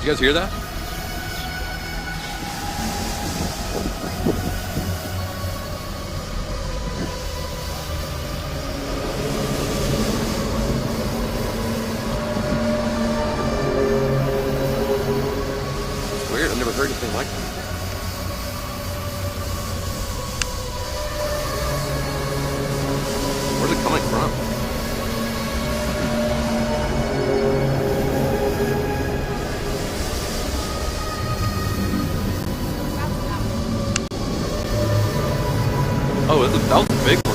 Did you guys hear that? It's weird. I've never heard anything like that. Where's it coming from? Oh, that was a big one.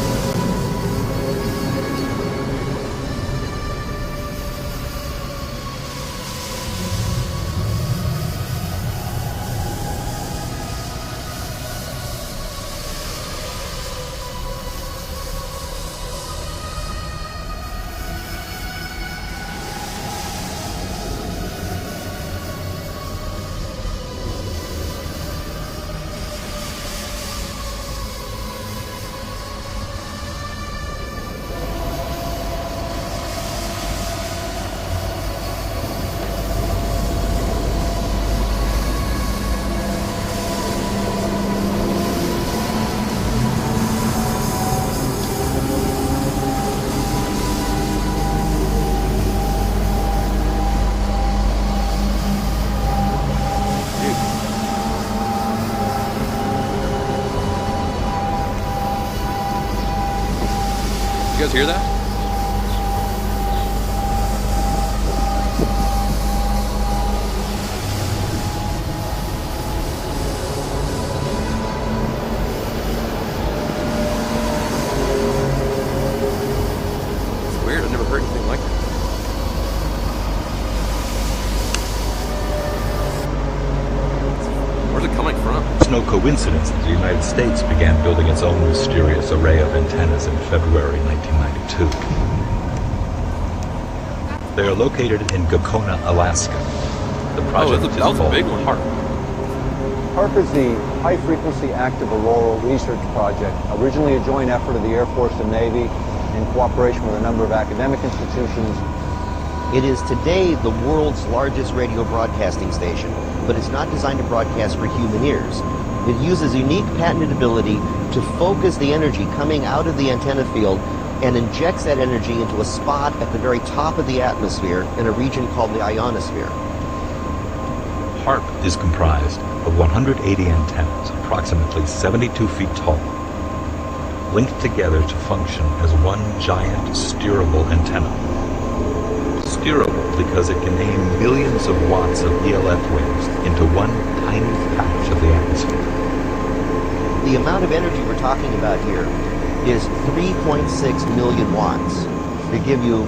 guys hear that? It's weird. I've never heard anything like that. Where's it coming from? It's no coincidence that the United States began building its own mysterious array of antennas in February 1992. They are located in Gakona, Alaska. The project is that was a called big one. HARP. HARP is the High Frequency Active Auroral Research Project, originally a joint effort of the Air Force and Navy in cooperation with a number of academic institutions. It is today the world's largest radio broadcasting station, but it's not designed to broadcast for human ears. It uses unique patented ability to focus the energy coming out of the antenna field and injects that energy into a spot at the very top of the atmosphere in a region called the ionosphere. HARP is comprised of 180 antennas, approximately 72 feet tall, linked together to function as one giant steerable antenna. Steerable because it can aim millions of watts of ELF waves into one tiny patch of the atmosphere. The amount of energy we're talking about here is 3.6 million watts. To give you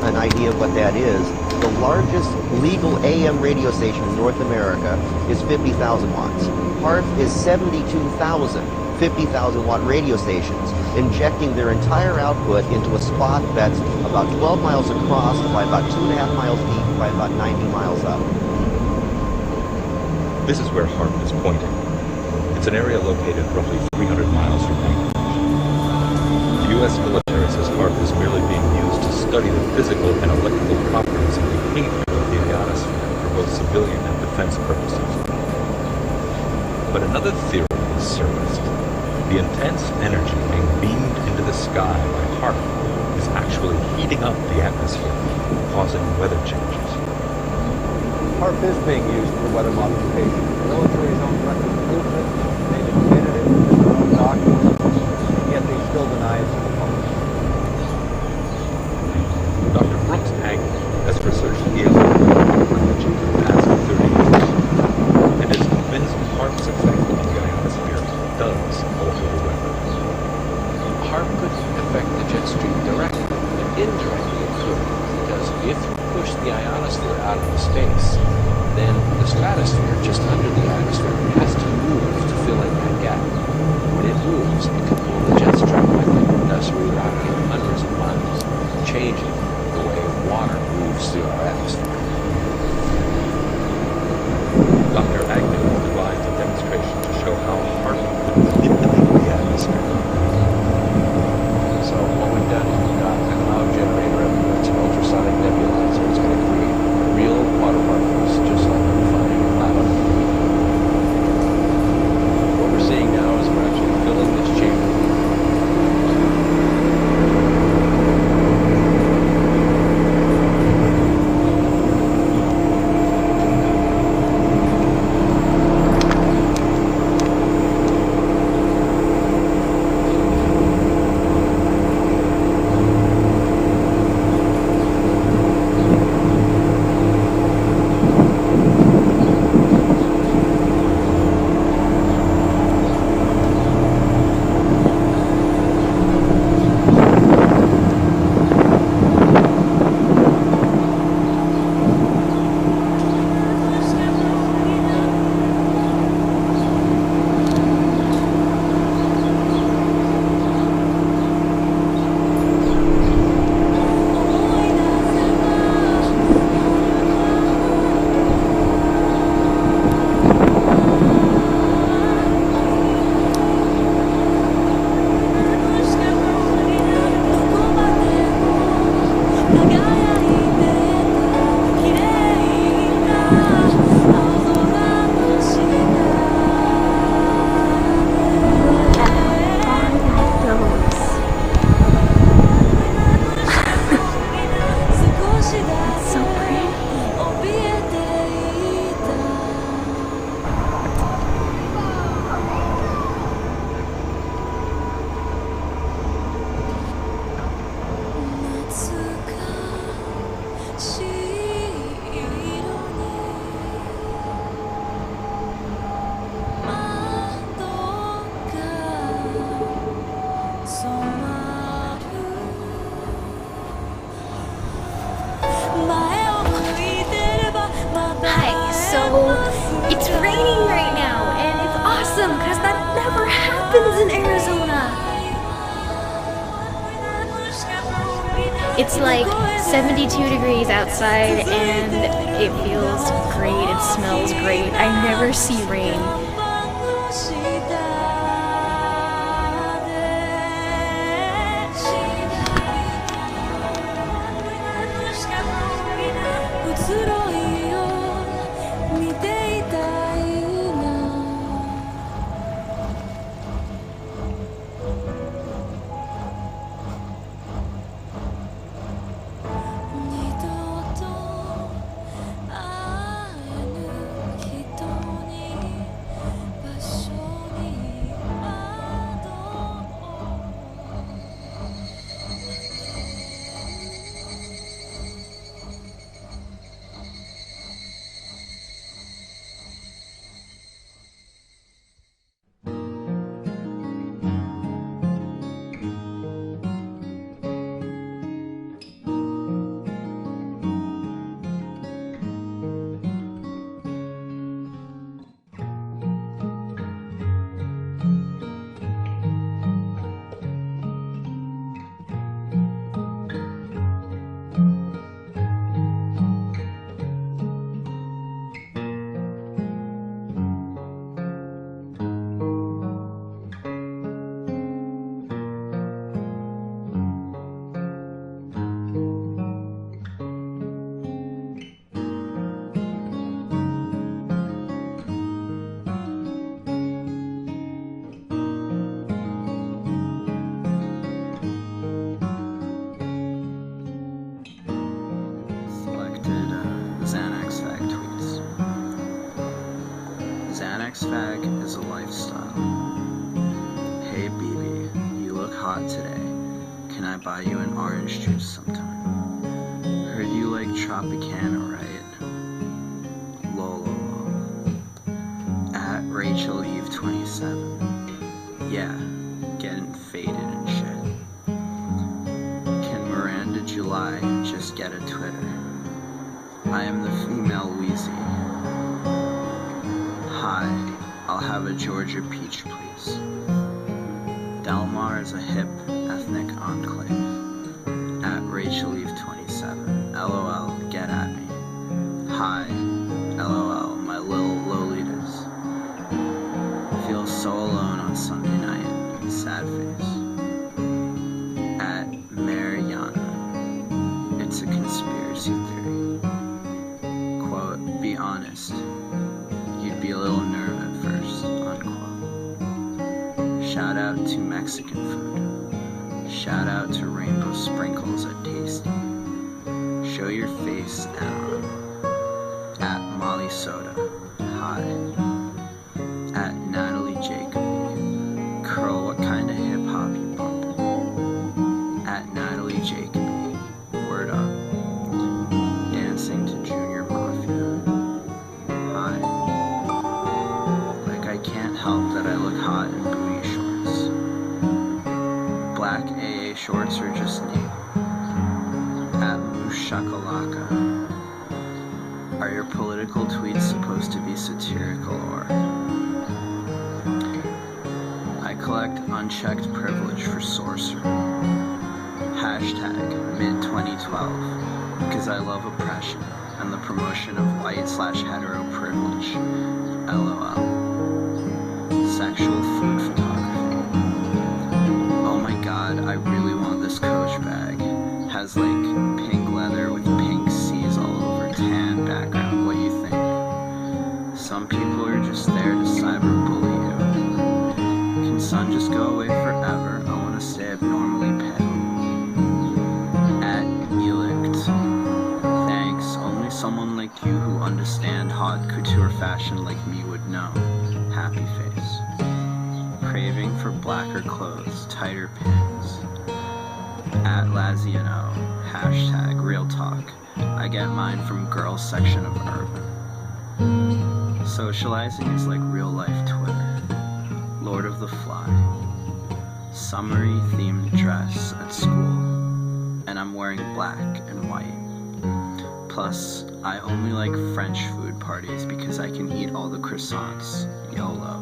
an idea of what that is, the largest legal AM radio station in North America is 50,000 watts. HARP is 72,000 50,000 watt radio stations, injecting their entire output into a spot that's about 12 miles across by about 2.5 miles deep by about 90 miles up. This is where HARP is pointing. It's an area located roughly 300 miles from Anchorage. The U.S. military says HARP is merely being used to study the physical and electrical properties and behavior of the ionosphere for both civilian and defense purposes. But another theory has surfaced. The intense energy being beamed into the sky by HARP is actually heating up the atmosphere, causing weather changes. HARP is being used for weather modification. The military's own record proves it. They've admitted it in their own documents, yet they still deny it to the public. Dr. Brooks Agnew has researched ELF technology for the past 30 years and is convinced HARP's effect on the ionosphere does alter the weather. HARP couldn't affect the jet stream directly, but indirectly it could, because if you push the ionosphere out into space, then the stratosphere just under the ionosphere has to move to fill in that gap. When it moves, it can pull the jet stream with it, thus rerouting hundreds of miles, changing the way water moves through our atmosphere. Dr. Agnew provides a demonstration to show how HARP could manipulate the atmosphere. So what we've done is we've got a cloud generator up here. It's an ultrasonic nebulizer. It's going to create real water particles, just like we're finding in cloud. What we're seeing now is we're actually filling this chamber. Hi, so it's raining right now, and it's awesome because that never happens in Arizona. It's like 72 degrees outside, and it feels great, it smells great. I never see rain. Fag is a lifestyle. Hey BB, you look hot today. Can I buy you an orange juice sometime? Heard you like Tropicana, right? Lol. At Rachel Eve 27. Yeah, getting faded and shit. Can Miranda July just get a Twitter? I am the female Wheezy. Hi, I'll have a Georgia peach, please. Del Mar is a hip, ethnic enclave. At Rachel Eve 27. LOL, get at me. Hi, LOL, my little Lolitas. Feel so alone on Sunday night. Sad face. At Mariana. It's a conspiracy theory. Quote, be honest. You'd be a little nerve at first, unquote. Shout out to Mexican food. Shout out to rainbow sprinkles at Tasty. Show your face now. At Molly Soda. Hi. At Natalie Jacoby. Curl, what kind of hip hop you bumpin'? At Natalie Jacoby. Word up. Dancing to Junior Mafia. Hi. I can't help that I look hot in booty shorts. Black AA shorts are just new. At Moose Shakalaka. Are your political tweets supposed to be satirical or? I collect unchecked privilege for sorcery. Hashtag mid-2012. Because I love oppression and the promotion of white/hetero privilege. LOL. Sexual food photography. Oh my god, I really want this Coach bag. Has like pink leather with pink C's all over, tan background. What do you think? Some people are just there to cyberbully you. Can sun just go away forever? I want to stay abnormally pale. At Elict. Thanks, only someone like you who understand haute couture fashion like me would know. Happy face. Craving for blacker clothes, tighter pants. At Laziano, hashtag real talk. I get mine from girls section of Urban. Socializing is like real life Twitter. Lord of the Fly. Summery themed dress at school. And I'm wearing black and white. Plus, I only like French food parties because I can eat all the croissants. YOLO.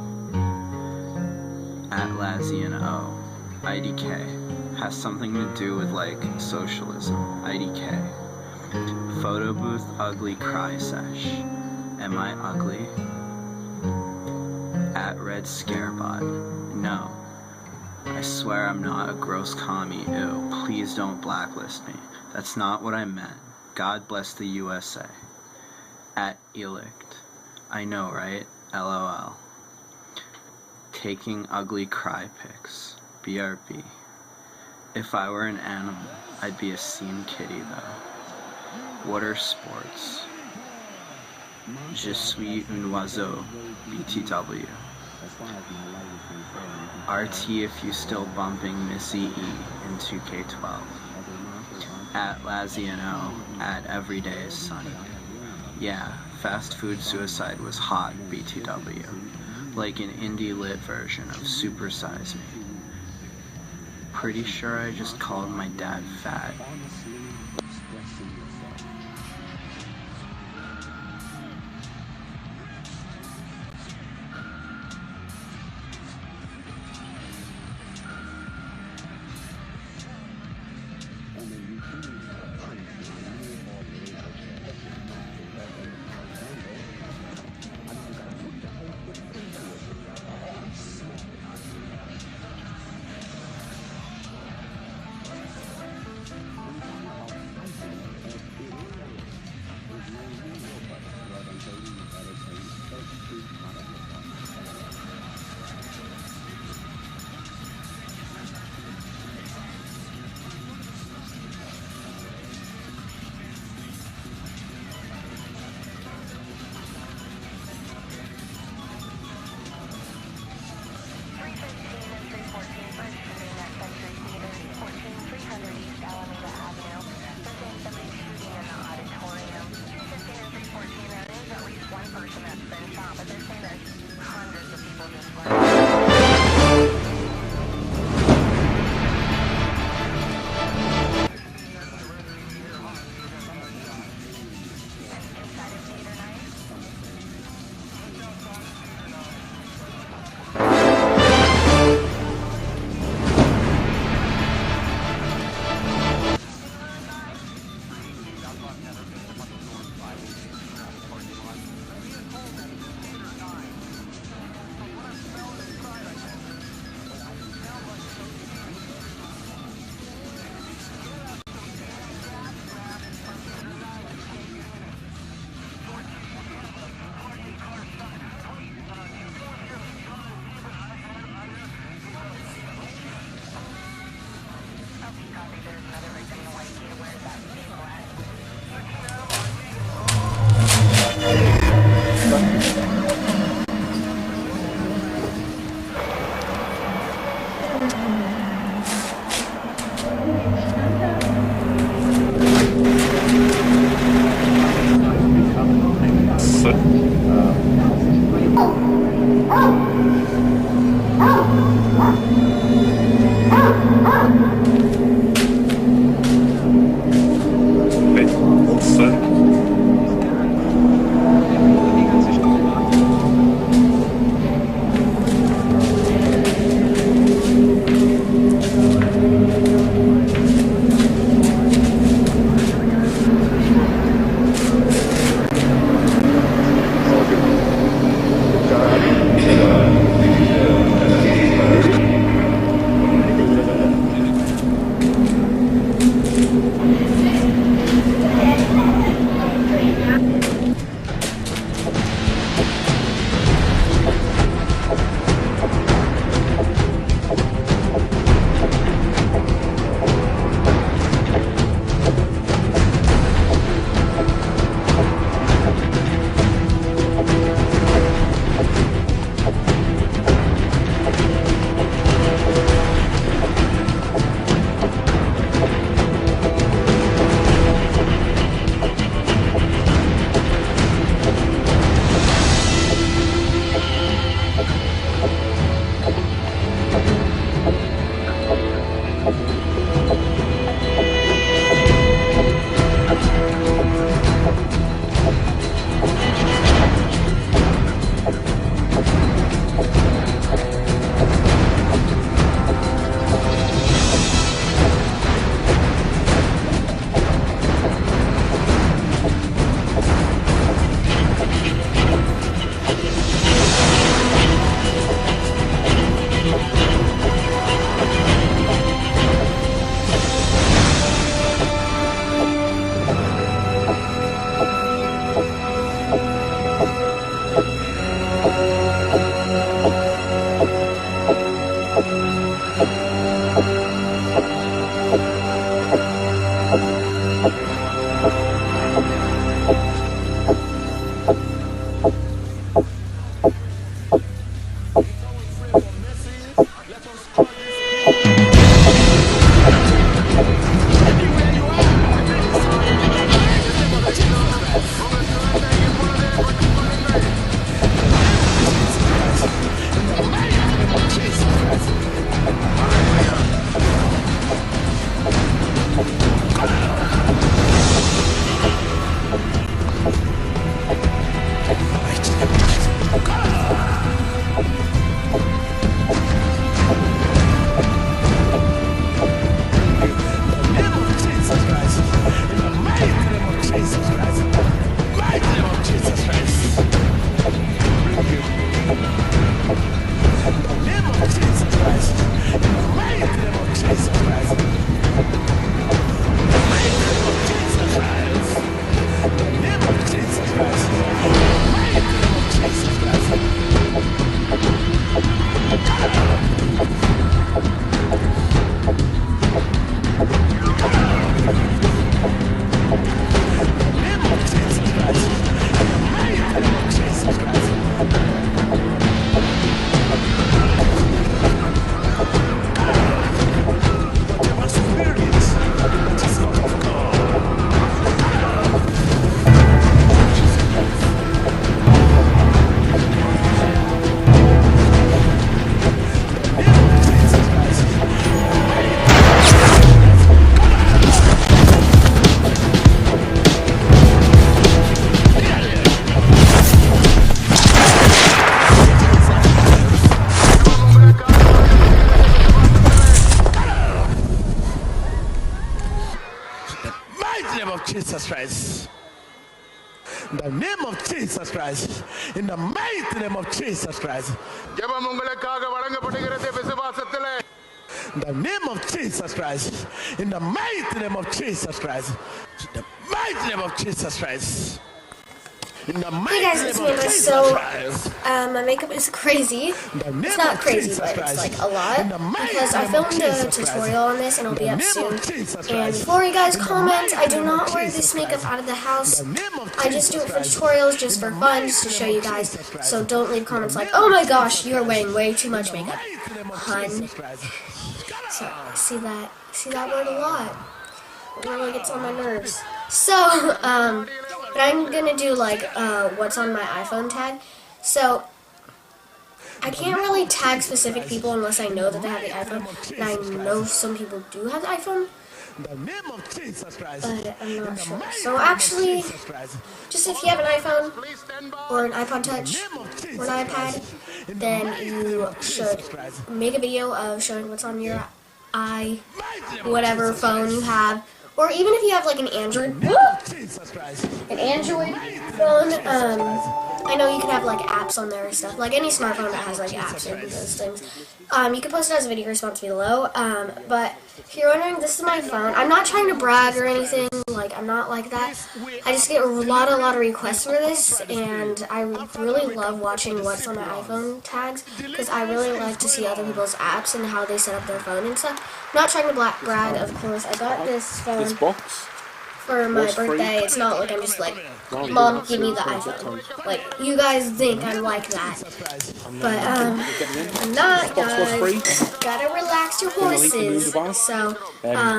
At Laziano, IDK. Has something to do with, like, socialism. IDK. Photo booth ugly cry sesh. Am I ugly? At Red Scarebot. No. I swear I'm not a gross commie. Ew. Please don't blacklist me. That's not what I meant. God bless the USA. At Elict. I know, right? LOL. Taking ugly cry pics. BRB. If I were an animal, I'd be a scene kitty, though. What are sports? Je suis un oiseau. BTW. RT if you still bumping Missy E in 2K12. At Laziano, at Everyday is Sunny. Yeah, fast food suicide was hot, BTW. Like an indie lit version of Super Size Me. Pretty sure I just called my dad fat. Jesus Christ. In the name of Jesus Christ. In the mighty name of Jesus Christ. In the name of Jesus Christ. In the mighty name of Jesus Christ. In the mighty name of Jesus Christ. Hey guys, it's me. So, my makeup is crazy. It's not crazy, but it's like a lot. Because I filmed a tutorial on this and it'll be up soon. And before you guys comment, I do not wear this makeup out of the house. I just do it for tutorials, just for fun, just to show you guys. So don't leave comments like, oh my gosh, you're wearing way too much makeup. Hun. So, see that word a lot. It really gets on my nerves. So, but I'm gonna do like what's on my iPhone tag. So I can't really tag specific people unless I know that they have the iPhone. And I know some people do have the iPhone, but I'm not sure. So actually, just if you have an iPhone or an iPod Touch or an iPad, then you should make a video of showing what's on your whatever phone you have. Or even if you have like an Android phone, I know you can have like apps on there and stuff. Like any smartphone that has like apps and those things. You can post it as a video response below. But if you're wondering, this is my phone. I'm not trying to brag or anything. Like, I'm not like that. I just get a lot of requests for this, and I really love watching what's on my iPhone tags because I really like to see other people's apps and how they set up their phone and stuff. I'm not trying to brag, of course. I got this phone for my birthday. It's not like I'm just like, Mom, give me the iPhone. Like, you guys think I'm like that. But, I'm not, guys. Gotta relax your horses. So,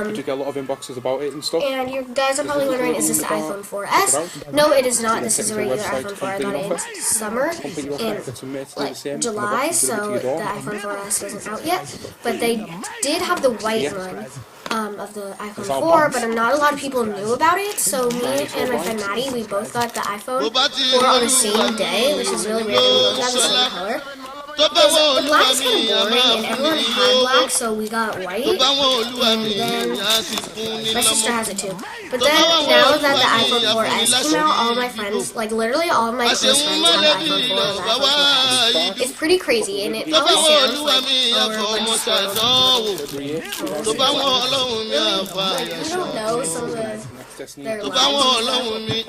did you get a lot of inboxes about it and stuff? And you guys are probably wondering, is this the iPhone 4S? No, it is not. This is a regular iPhone 4. I got it in summer, in like July, so the iPhone 4S wasn't out yet. But they did have the white one. Of the iPhone 4, but not a lot of people knew about it, so me and my friend Maddie, we both got the iPhone 4 on the same day, which is really weird, we both got the same color. Because the black is kind of boring, and everyone had black, so we got white, and then my sister has it too. But then, now that the iPhone 4S came out, all of my friends, like literally all of my close friends have the iPhone 4 and the iPhone 4S. It's pretty crazy, and it probably sounds like you don't know some of their lines.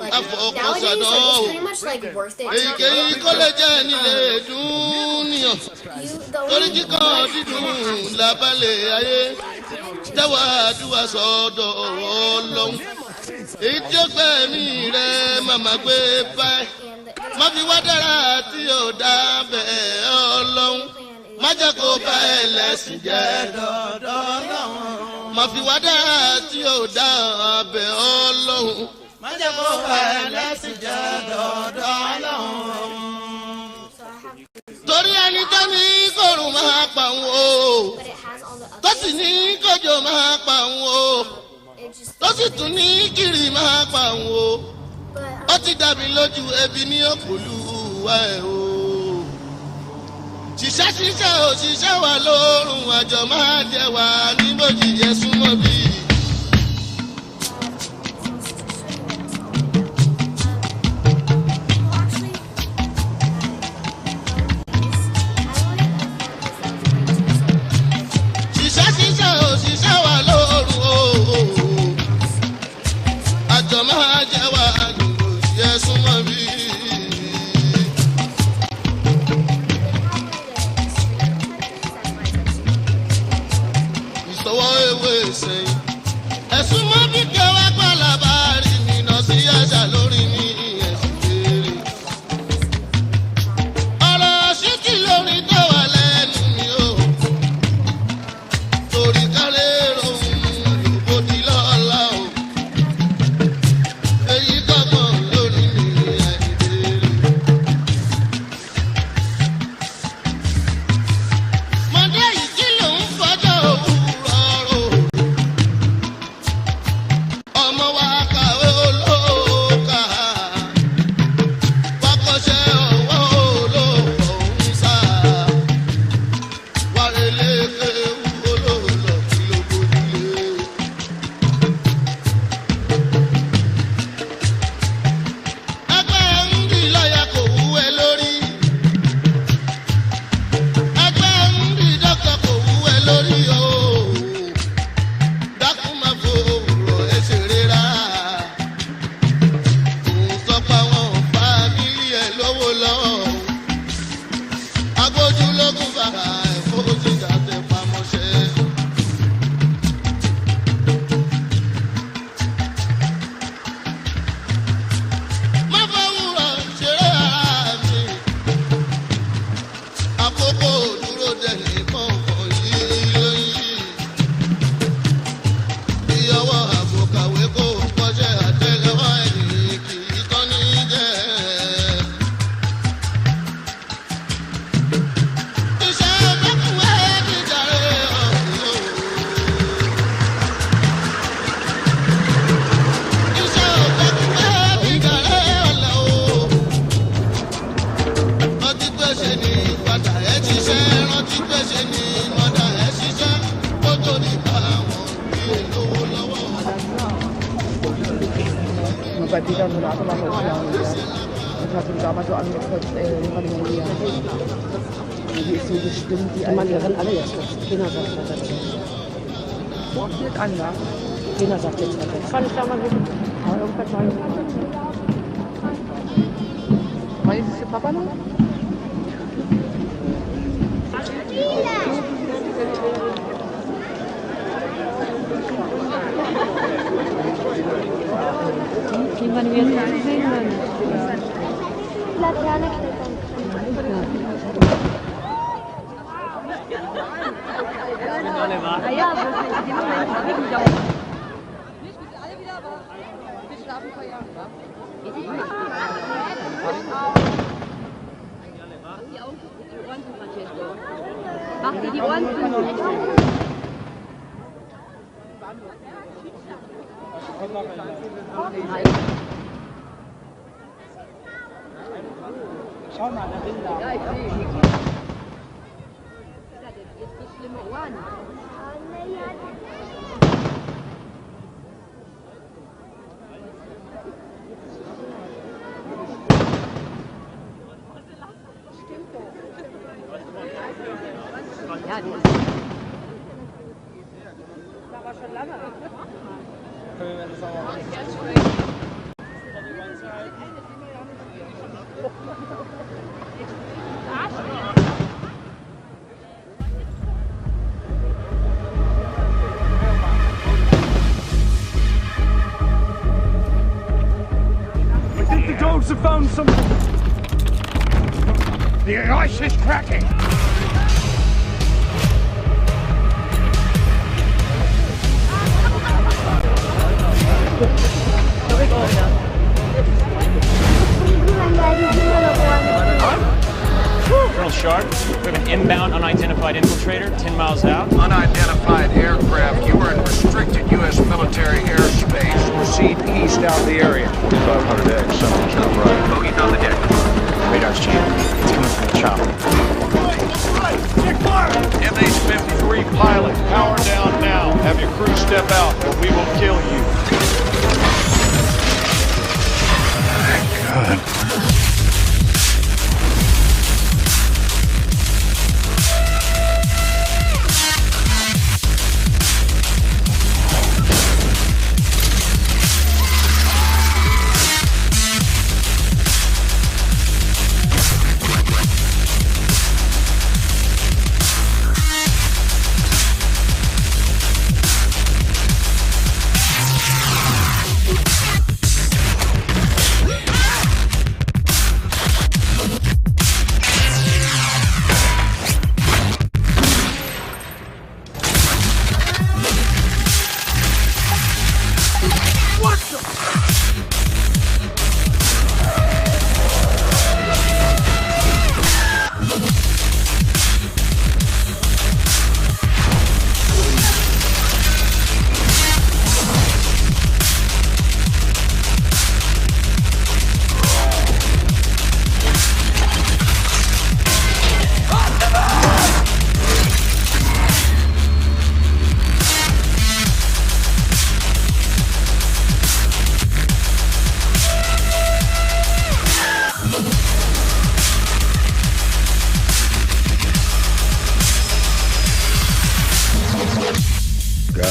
Like, nowadays, like, it's pretty much like worth it. Torí kíkan dídùn lábálẹ̀ ayé jáwọ́ àdúrà sọ́dọ̀ Ọlọ́run. Èyí tí ó gbẹ̀mí rẹ̀ màmá gbé báyìí. Má fi wá dára tí ò dá bẹ́ẹ̀ Ọlọ́run. Má jẹ́ kó bá ẹlẹ́sìn jẹ́ dọ́dọ́ Ọlọ́run. Má fi wá dára tí ò dá bẹ́ẹ̀ Ọlọ́run. Má jẹ́ kó bá ẹlẹ́sìn jẹ́ dọ́dọ́ Ọlọ́run. Torí ẹni tó ní kòrùn máa pa òun o, tó sì ní kòjò máa pa òun o, tó sì tún ní kiri máa pa òun o, ó ti dàbí lójú ebi ní òkúlùwà ẹ̀ o. Ṣiṣẹ́ ṣiṣẹ́ òṣìṣẹ́ wà lórun àjọ máa jẹ wà níbòjì yẹ súnmọ́ bí. Ṣiṣẹ́ ṣiṣẹ́ òṣìṣẹ́ wà lórun o àjọ máa jẹ wà níbòjì yẹ súnmọ́ bí. Ìṣọwọ́ ewé sẹ́yìn. Ẹ̀sùn mọ́ bí kẹwàá pàlàbà rí mi lọ sí àṣà lórí ní ẹ̀sùn kéré. Ọ̀rọ̀ ṣíkì lórí tó wà lẹ́nu mi o. Torí kálẹ̀ rohun yòókó di lọ́la o. Èyí gbọ́gbọ́n lórí mi àìdèrè. Mọ̀dé yìí kí ló ń fọjọ́ òwúrọ̀ rò? Ọmọ wa kàwé olóòkà, wákọ̀ṣẹ́ ọwọ́ olóòkọ̀ ń sá, wàrélé kéwú olóòlọ̀ kí ló gbójúlé. Ẹgbẹ́ ń dì lọ́yà kò wú ẹ lórí. Ẹgbẹ́ ń dì dọ́kọ̀ kò wú ẹ lórí o. Dákun máa fòrò ẹ ṣeré rárá. Òun sọ pé àwọn fámìlì ẹ lówó lọ́wọ́. Agbójúlógún bàbá ẹ̀ fowó jíjà tẹ pamọ́ṣẹ́. Má fọwúrọ̀ ṣeré ara mi. Àkókò dúró dẹ̀lé kọ̀ọ̀kan yìí lóyún. Bí ọwọ́ àbòkàwé kò kọjá àtẹ́lẹwọ́ ẹni kì í tán ní jẹ́. Iṣẹ́ ọgbẹ́kùnwé ti jàre ọ̀hún o. Iṣẹ́ ọgbẹ́kùnwé ti jàre ọ̀la o. Rántí pé ṣe ni padà ẹ̀ ṣiṣẹ́, rántí pé ṣe ni mọ̀dà ẹ̀ ṣiṣẹ́, kó tó nípa àwọn bí olówó lọ́wọ́. Und bei Peter so eine Art Waffe ist ja und hat ihn damals so angeguckt, Maria. Die ist so bestimmt, die Mann, die rennen alle jetzt los. Kindersaft hat er drin. Boah, fällt an, ja. Kindersaft jetzt weg. Das fand ich damals wirklich. Aber irgendwas war ich. Meinst du, ist der Papa noch? Die man wir jetzt nicht sehen können. Laterne klettern. Ah ja, aber die haben wir jetzt wirklich auch. Nicht bitte alle wieder, aber wir schlafen vor Jahren, wa? Die Augen zu, die Ohren zu, Francesco. Mach dir die Ohren zu. Schau mal, da bin ich. Ja, ich sehe. Jetzt so schlimme Ohren. Ja, die ist. Das war schon lange. Troops have found some... The ice is cracking! Colonel Sharp, we have an inbound unidentified infiltrator 10 miles out. Unidentified aircraft. You are in restricted U.S. military airspace. Proceed east out of the area. 500X, someone to the right. Bogey's on the deck. Radar's jammed. It's coming from the chopper. Right! Check fire! MH-53 pilot, power down now. Have your crew step out or we will kill you. God.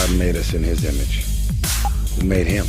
God made us in his image. Who made him?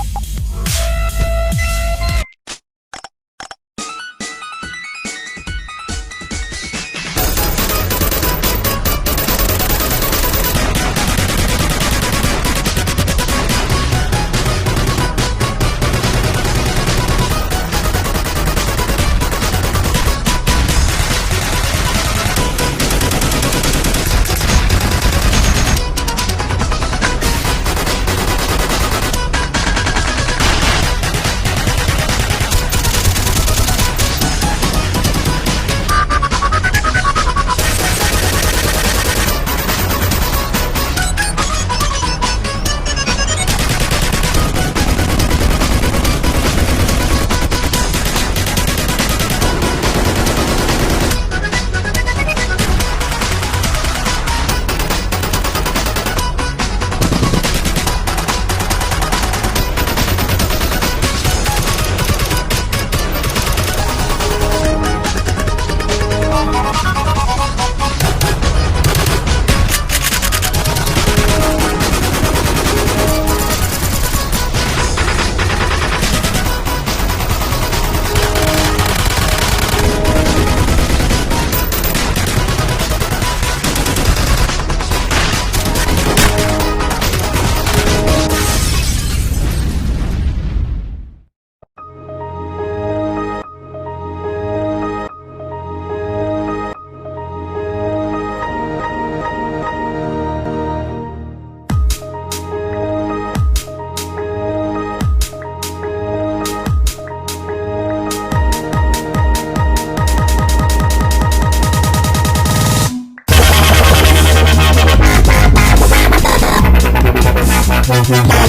Thank you.